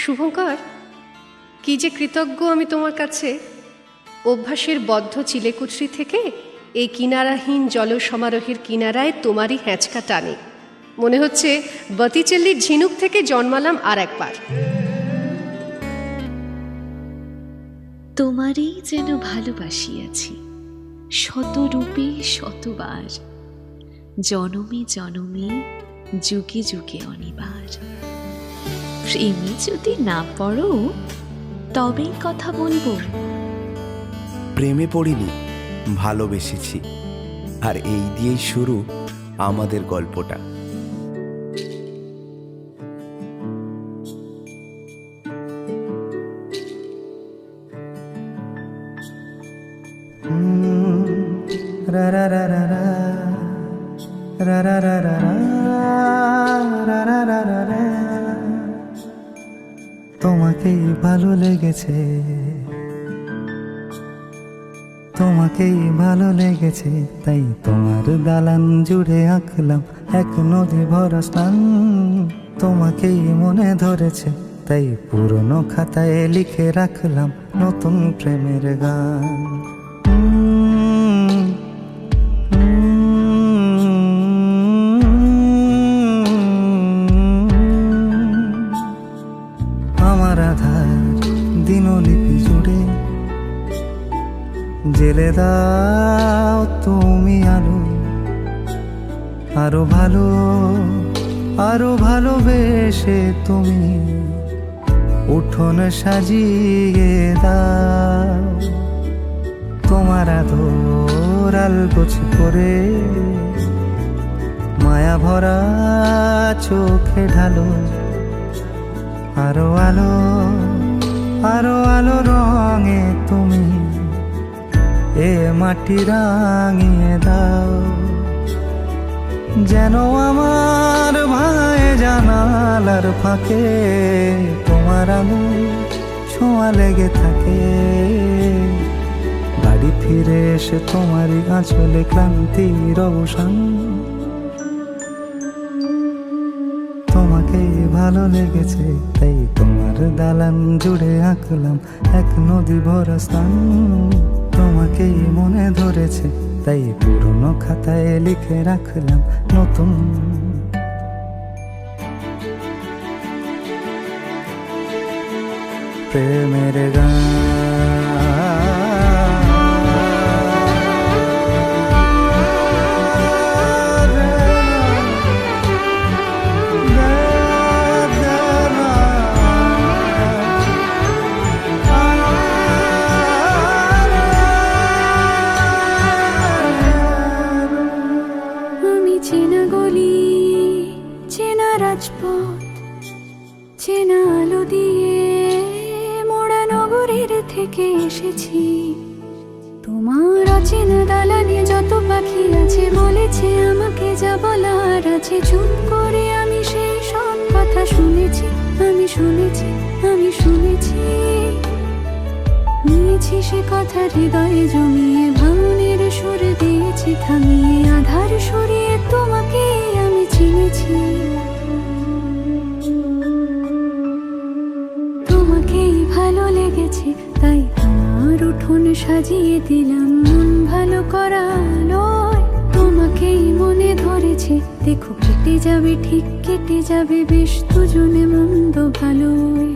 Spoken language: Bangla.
শুভঙ্কর, কি যে কৃতজ্ঞ আমি তোমার কাছে। অভ্যাসের বদ্ধ চিলেকুচরি থেকে এই কিনারাহীন জলসমারোহের কিনারায় তোমারই হ্যাঁচকা টানে। মনে হচ্ছে বতিচেল্লির ঝিনুক থেকে জন্মালাম আর একবার। তোমারই যেন ভালোবাসিয়াছি শতরূপে শতবার, জনমে জনমে যুগে যুগে অনিবার। প্রেমে যদি না পড়ো তবেই কথা বলবো। প্রেমে পড়িনি, ভালোবেসেছি, আর এই দিয়েই শুরু আমাদের গল্পটা। তোমাকেই ভালো লেগেছে, তোমাকেই ভালো লেগেছে, তাই তোমার দালান জুড়ে আঁকলাম এক নদী ভরা স্নান। তোমাকেই মনে ধরেছে, তাই পুরনো খাতায় লিখে রাখলাম নতুন প্রেমের গান। আমার আধার দিনলিপি জুড়ে জেলে দাও তুমি আলো, আরো ভালো আরো ভালোবেসে তুমি উঠোন সাজিয়ে দাও। তোমার আদর আলগোছ করে মায়া ভরা চোখে ঢালো, আরো আলো আরো আলো রঙে তুমি এ মাটি রাঙিয়ে দাও। যেন আমার ভাই জানালার ফাঁকে তোমার আলো ছোঁয়া লেগে থাকে। বাড়ি ফিরে এসে তোমারই আঁচলে ক্লান্তির অবসান। তোমাকেই ভালো লেগেছে, তাই তোমার দালান জুড়ে আঁকলাম এক নদী ভরা স্থান। তোমাকেই মনে ধরেছে, তাই পুরনো খাতায় লিখে রাখলাম নতুন প্রেমের গান। চেনা গলি, চেনা রাজপথ, চেনা আলো দিয়ে মোড়া নগরের থেকে এসেছি। তোমার অচেনা দালানে যত পাখি আছে বলেছে আমাকে যা বলার আছে। চুপ করে আমি সেই সব কথা শুনেছি, আমি শুনেছি, আমি শুনেছি। নিয়েছি সে কথা হৃদয়ে জমিয়ে, ভাঙনের সুর দিয়েছি থামিয়ে, আধার সরিয়ে তোমাকে আমি চিনেছি। তোমাকেই ভালো লেগেছে, তাই তোমার উঠোন সাজিয়ে দিলাম মন ভালো করা আলোয়। তোমাকেই মনে ধরেছে, দেখো কেটে যাবে, ঠিক কেটে যাবে বেশ দুজনে মন্দ ভালোই।